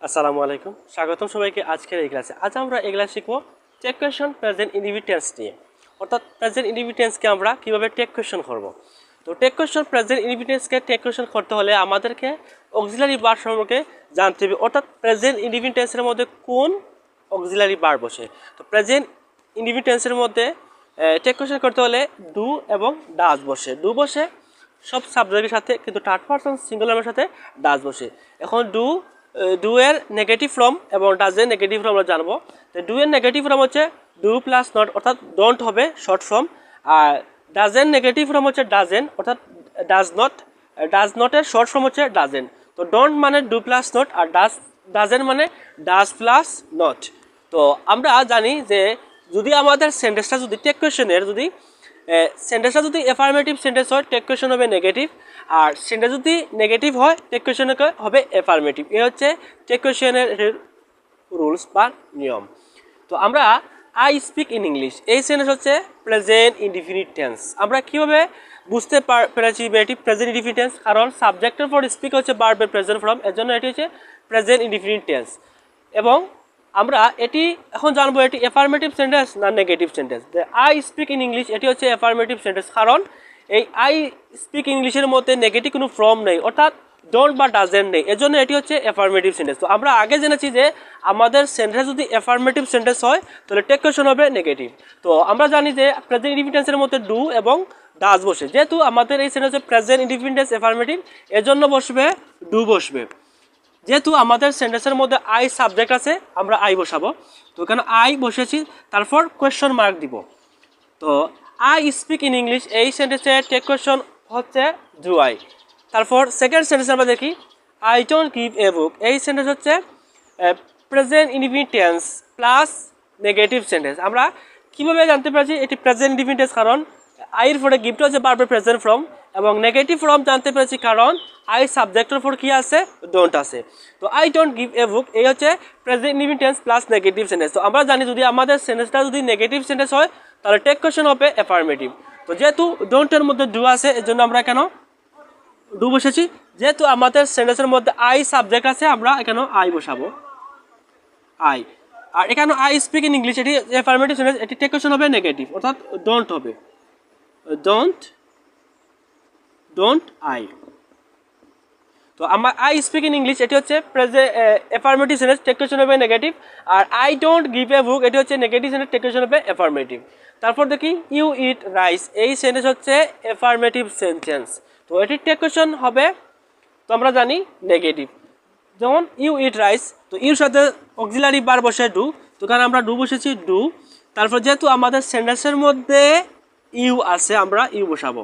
আসসালামু আলাইকুম, স্বাগতম সবাইকে আজকের এই ক্লাসে। আজ আমরা এই ক্লাস শিখবো take question present indefinite tense নিয়ে। অর্থাৎ প্রেজেন্ট ইনডিফিনিট টেন্সকে আমরা কীভাবে টেক কোয়েশন করব। তো টেক কোয়েশন প্রেজেন্ট ইনডিফিনিট টেন্সকে টেক কোয়েশন করতে হলে আমাদেরকে অক্সিলারি ভার্ব সম্পর্কে জানতে হবে। অর্থাৎ প্রেজেন্ট ইনডিফিনিট টেন্সের মধ্যে কোন অক্সিলারি ভার্ব বসে। তো প্রেজেন্ট ইনডিফিনিট টেন্সের মধ্যে টেক কোয়েশন করতে হলে ডু এবং ডাজ বসে। ডু বসে সব সাবজেক্টের সাথে, কিন্তু থার্ড পারসন সিঙ্গুলারের সাথে ডাজ বসে। এখন ডু এর নেগেটিভ ফর্ম এবং ডাজের নেগেটিভ ফর্ম আমরা জানবো। তো ডু এর নেগেটিভ ফর্ম হচ্ছে ডু প্লাস নট, অর্থাৎ ডোন্ট হবে শর্ট ফর্ম। আর ডাজের নেগেটিভ ফর্ম হচ্ছে ডাজেন, অর্থাৎ ডাজ নট। ডাজ নটের শর্ট ফর্ম হচ্ছে ডাজেন। তো ডোন্ট মানে ডু প্লাস নট, আর ডাজেন মানে ডাজ প্লাস নট। তো আমরা জানি যে যদি আমাদের সেন্টেন্সটা যদি টেক কোয়েশনের সেন্টেন্সটা যদি এফার্মেটিভ সেন্টেন্স হয়, টেক কোয়েশন হবে নেগেটিভ। আর সেন্টেন্স যদি নেগেটিভ হয়, টেক কোয়েশন হবে এফার্মেটিভ। এ হচ্ছে টেক কোয়েশনের রুলস বা নিয়ম। তো আমরা আই স্পিক ইন ইংলিশ, এই সেন্টেন্স হচ্ছে প্রেজেন্ট ইনডিফিনিট টেন্স। আমরা কীভাবে বুঝতে পেরেছি এটি প্রেজেন্ট ইনডিফিনিট টেন্স? কারণ সাবজেক্টের পর স্পিক হচ্ছে ভার্বের প্রেজেন্ট ফর্ম, এর জন্য এটি হচ্ছে প্রেজেন্ট ইনডিফিনিট টেন্স। এবং আমরা এটি এখন জানবো এটি এফার্মেটিভ সেন্টেন্স না negative sentence. I speak in English এটি হচ্ছে এফার্মেটিভ সেন্টেন্স, কারণ এই আই স্পিক ইংলিশের মধ্যে নেগেটিভ কোনো ফর্ম নেই, অর্থাৎ ডোন্ট বা ডাজেন্ট নেই, এর জন্য এটি হচ্ছে এফার্মেটিভ সেন্টেন্স। তো আমরা আগে জেনেছি যে আমাদের সেন্টেন্স যদি এফার্মেটিভ সেন্টেন্স হয় তাহলে টেক কোয়েশন হবে নেগেটিভ। তো আমরা জানি যে প্রেজেন্ট ইনডিফিনিট টেন্সের মধ্যে ডু এবং ডাজ বসে। যেহেতু আমাদের এই sentence present indefinite tense affirmative, এর জন্য বসবে ডু বসবে। যেহেতু আমাদের সেন্টেন্সের মধ্যে আই সাবজেক্ট আছে, আমরা আই বসাবো। তো এখানে আই বসেছি, তারপর কোয়েশ্চন মার্ক দিব। তো আই স্পিক ইন ইংলিশ, এই সেন্টেন্সের টেক কোয়েশ্চন হচ্ছে ডু আই। তারপর সেকেন্ড সেন্টেন্স আমরা দেখি আই ডোন্ট গিভ এ বুক, এই সেন্টেন্স হচ্ছে present indefinite tense plus negative sentence. আমরা কীভাবে জানতে পারছি এটি প্রেজেন্ট ইনডিফিনিট টেন্স? কারণ আইয়ের পরে গিফট হচ্ছে ভার্বের প্রেজেন্ট ফর্ম, এবং নেগেটিভ ফর্ম জানতে পেরেছি কারণ আই সাবজেক্টের উপর কী আছে? ডোন্ট আছে। তো আই ডোন্ট গিভ এ বুক এই হচ্ছে present indefinite tense plus negative sentence. তো আমরা জানি যদি আমাদের সেন্টেন্সটা যদি নেগেটিভ সেন্টেন্স হয় তাহলে টেক কোয়েশন হবে এফার্মেটিভ। তো যেহেতু ডোন্টের মধ্যে ডু আছে, এর জন্য আমরা কেন ডু বসেছি। যেহেতু আমাদের সেন্টেন্সের মধ্যে আই সাবজেক্ট আছে, আমরা এখানে আই বসাবো, আই। আর এখানে আই স্পিক ইন ইংলিশ এটি এফার্মেটিভ সেন্টেন্স, এটি টেক কোয়েশন হবে নেগেটিভ, অর্থাৎ ডোন্ট হবে, ডোন্ট আই। তো আমার আই স্পিক ইন ইংলিশ এটি হচ্ছে এফার্মেটিভ সেন্টেন্স, টেক কোয়েশন হবে নেগেটিভ। আর I don't give a book এটি হচ্ছে নেগেটিভ সেন্টেন্স, টেক কোয়েশন হবে এফার্মেটিভ। তারপর দেখি ইউ ইট রাইস, এই সেন্টেন্স হচ্ছে এফার্মেটিভ সেন্টেন্স, তো এটির টেক কোয়েশন হবে, তো আমরা জানি নেগেটিভ। যেমন ইউ ইট রাইস, তো ইউর সাথে অক্সিলারি ভার্ব বসে ডু, তো কারণ আমরা ডু বসেছি ডু। তারপর যেহেতু আমাদের সেন্টেন্সের মধ্যে ইউ আছে, আমরা ইউ বসাবো,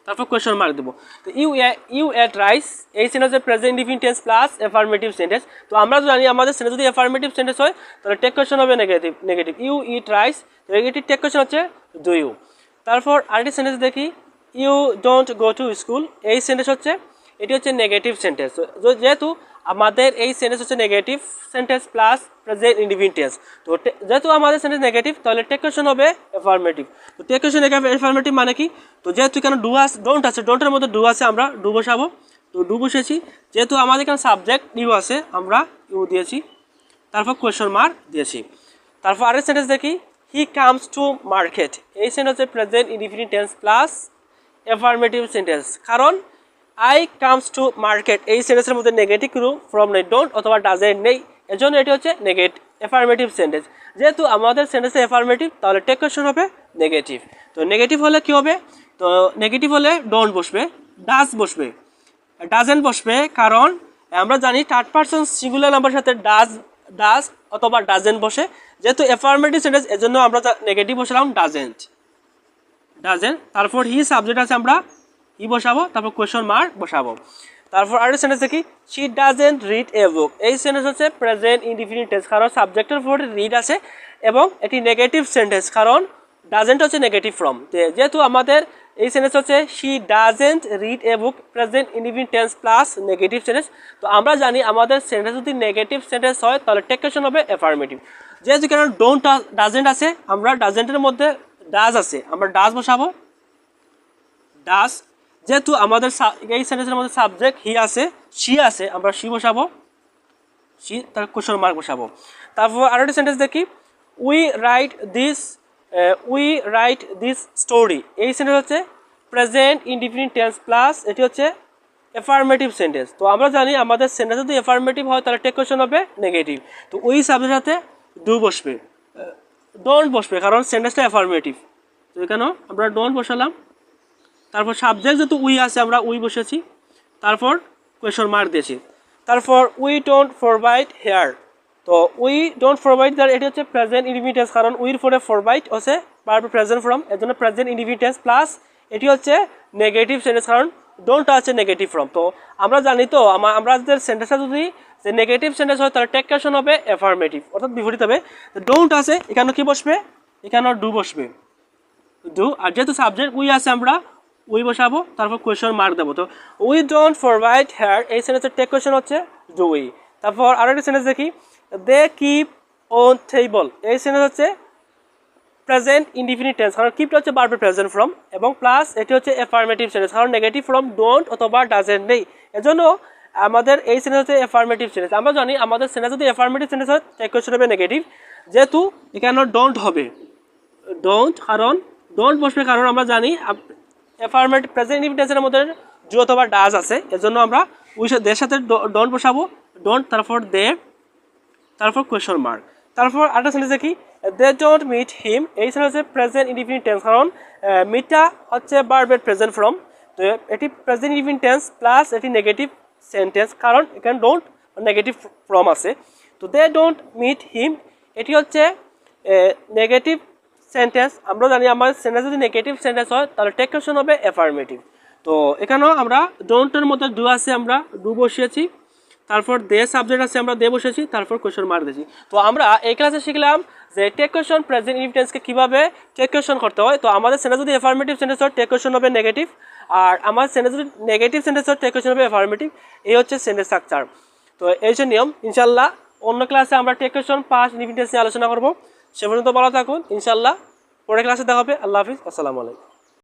তারপর কোয়েশ্চন মার্ক দেবো। তো ইউ এট রাইস এই সেন্টেন্সের present indefinite tense plus affirmative sentence. তো আমরা জানি আমাদের সেন্টেন্স যদি এফার্মেটিভ সেন্টেন্স হয় তাহলে টেক কোয়েশ্চন হবে নেগেটিভ। ইউ ইট রাইস, এটির টেক কোয়েশ্চন হচ্ছে ডু ইউ। তারপর আরেকটি সেন্টেন্স দেখি you don't go to school, এই সেন্টেন্স হচ্ছে এটি হচ্ছে নেগেটিভ সেন্টেন্স। যেহেতু আমাদের এই সেন্টেন্স হচ্ছে negative sentence plus present indefinite tense, তো যেহেতু আমাদের সেন্টেন্স নেগেটিভ তাহলে টেক কোয়েশন হবে এফার্মেটিভ। তো টেক কোয়েশন এফার্মেটিভ মানে কি? তো যেহেতু এখানে ডু আছে, ডোন্ট আছে, ডোন্টের মধ্যে ডু আছে, আমরা ডু বসাবো। তো ডু বসেছি, যেহেতু আমাদের এখানে সাবজেক্ট ইউ আছে, আমরা ইউ দিয়েছি, তারপর কোয়েশন মার্ক দিয়েছি। তারপর আরেক সেন্টেন্স দেখি হি কামস টু মার্কেট, এই সেন্টেন্স হচ্ছে present indefinite tense plus affirmative sentence. কারণ আই কামস টু মার্কেট এই সেন্টেন্সের মধ্যে নেগেটিভ কোনো ফর্ম নেই, ডোন্ট অথবা ডাজেন্ট নেই, এর জন্য এটি হচ্ছে এফার্মেটিভ সেন্টেন্স। যেহেতু আমাদের সেন্টেন্সে এফার্মেটিভ তাহলে টেক কোয়েশন হবে নেগেটিভ। তো নেগেটিভ হলে কী হবে? তো নেগেটিভ হলে ডোন্ট বসবে, ডাজ বসবে, ডাজেন্ট বসবে, কারণ আমরা জানি থার্ড পারসন সিঙ্গুলার নাম্বারের সাথে ডাজ অথবা ডাজেন্ট বসে। যেহেতু এফার্মেটিভ সেন্টেন্স এর জন্য আমরা নেগেটিভ বসালাম ডাজেন্ট। তারপর হি সাবজেক্ট আছে, আমরা ই বসাবো, তারপর কোয়েশ্চন মার্ক বসাবো। তারপর আরেকটা সেন্টেন্স দেখি শি ডাজেন্ট রিড এ বুক, এই সেন্টেন্স হচ্ছে প্রেজেন্ট ইনডিফিনিট টেন্স, কারণ সাবজেক্টের উপর রিড আছে এবং এটি নেগেটিভ সেন্টেন্স, কারণ ডাজেন্ট হচ্ছে নেগেটিভ ফর্ম। যেহেতু আমাদের এই সেন্টেন্স হচ্ছে she doesn't read a book present indefinite tense plus negative sentence. তো আমরা জানি আমাদের সেন্টেন্স যদি নেগেটিভ সেন্টেন্স হয় তাহলে টেক কোয়েশন হবে এফার্মেটিভ। যেহেতু কারণ ডোন্ট ডাজেন্ট আছে, আমরা ডাজেন্টের মধ্যে ডাজ আছে, আমরা ডাজ বসাবো, ডাজ। যেহেতু আমাদের এই সেন্টেন্সের মধ্যে সাবজেক্ট হি আছে, শি আছে, আমরা শি বসাবো, সি তার কোশ্চেন মার্ক বসাবো। তারপর আরেকটি সেন্টেন্স দেখি, উই রাইট দিস স্টোরি। এই সেন্টেন্স হচ্ছে প্রেজেন্ট ইনডিফিনিট টেন্স প্লাস এটি হচ্ছে অ্যাফার্মেটিভ সেন্টেন্স। তো আমরা জানি আমাদের সেন্টেন্স যদি অ্যাফার্মেটিভ হয় তাহলে টেক কোশ্চেন হবে নেগেটিভ। তো ওই সাবজেক্টের সাথে ডু বসবে, ডোন্ট বসবে, কারণ সেন্টেন্সটা অ্যাফার্মেটিভ। তো এখানেও আমরা ডোন্ট বসালাম। তারপর সাবজেক্ট যেহেতু উই আছে আমরা উই বসেছি, তারপর কোয়েশ্চন মার্ক দিয়েছি। তারপর উই ডোন্ট প্রোভাইড হেয়ার। তো উই ডোন্ট প্রোভাইড দ্যার এটি হচ্ছে প্রেজেন্ট ইনডিফিনিট টেন্স, কারণ উইর পরে প্রোভাইড হচ্ছে ভার্ব প্রেজেন্ট ফর্ম, এর জন্য প্রেজেন্ট ইনডিফিনিট টেন্স প্লাস এটি হচ্ছে নেগেটিভ সেন্টেন্স, কারণ ডোন্ট আছে নেগেটিভ ফর্ম। তো আমরা জানি তো আমাদের সেন্টেন্সটা যদি যে নেগেটিভ সেন্টেন্স হয় তাহলে টেক কোশ্চেন হবে অ্যাফার্মেটিভ, অর্থাৎ বিপরীত হবে। ডোন্ট আছে এখানে কি বসবে, এখানে ডু বসবে, ডু। আর যেহেতু সাবজেক্ট উই আছে আমরা উই বসাবো, তারপর কোয়েশ্চন মার্ক দেবো। তো উই ডোন্ট প্রোভাইড হেয়ার এই সেন্টেন্সের টেক কোয়েশ্চন হচ্ছে ডু উই। তারপর আরও একটা সেন্টেন্স দেখি, দে কিপ অন টেবল। এই সেন্টেন্স হচ্ছে প্রেজেন্ট ইনডিফিনিট টেন্স, কারণ কিপটা হচ্ছে ভার্বের প্রেজেন্ট ফর্ম, এবং প্লাস এটি হচ্ছে অ্যাফার্মেটিভ সেন্টেন্স, কারণ নেগেটিভ ফর্ম ডোন্ট অথবা ডাজেন্ট নেই, এজন্য আমাদের এই সেন্টেন্স হচ্ছে অ্যাফার্মেটিভ সেন্টেন্স। আমরা জানি আমাদের সেন্টেন্স যদি অ্যাফার্মেটিভ সেন্টেন্স হয় টেক কোয়েশ্চন হবে নেগেটিভ, যেহেতু এখানে ডোন্ট হবে, ডোন্ট, কারণ ডোন্ট বসবে, কারণ আমরা জানি অ্যাফার্মেটিভ প্রেজেন্ট ইনডিফিনিট টেন্সের মধ্যে ডু অথবা ডাজ আছে, এজন্য আমরা দের সাথে ডোন্ট বসাবো, ডোন্ট, তারপর দে, তারপর কোয়েশ্চন মার্ক। তারপর আরেকটা সেন্টেন্স দেখি, দে ডোন্ট মিট হিম। এই সেন্টেন্স হচ্ছে প্রেজেন্ট ইনডিফিনিট টেন্স, কারণ মিটটা হচ্ছে ভার্বের প্রেজেন্ট ফর্ম, তো এটি প্রেজেন্ট ইনডিফিনিট টেন্স প্লাস এটি নেগেটিভ সেন্টেন্স, কারণ এখানে ডোন্ট নেগেটিভ ফর্ম আছে। তো দে ডোন্ট মিট হিম এটি হচ্ছে নেগেটিভ সেন্টেন্স। আমরা জানি আমাদের সেন্টেন্স যদি নেগেটিভ সেন্টেন্স হয় তাহলে টেক কোশ্চেন হবে অ্যাফার্মেটিভ। তো এখানেও আমরা ডোন্টের মধ্যে ডু আছে আমরা ডু বসিয়েছি, তারপর দে সাবজেক্ট আছে আমরা দে বসেছি, তারপর কোয়েশ্চন মার্ক দিয়েছি। তো আমরা এই ক্লাসে শিখলাম যে টেক কোয়েশ্চন প্রেজেন্ট ইনডিফিনিট টেন্সকে কীভাবে টেক কোয়েশ্চন করতে হয়। তো আমাদের সেন্টেন্স যদি অ্যাফার্মেটিভ সেন্টেন্স হয় টেক কোয়েশ্চন হবে নেগেটিভ, আর আমার সেন্টেন্স যদি নেগেটিভ সেন্টেন্স হয় টেক কোয়েশ্চন হবে অ্যাফার্মেটিভ। এই হচ্ছে সেন্টেন্স স্ট্রাকচার। তো এই যে নিয়ম, ইনশাল্লাহ অন্য ক্লাসে আমরা tag question past indefinite tense নিয়ে আলোচনা করবো। সে পর্যন্ত ভালো থাকুন, ইনশাল্লাহ পরের ক্লাসে দেখা হবে। আল্লাহ হাফিজ, আসসালামু আলাইকুম।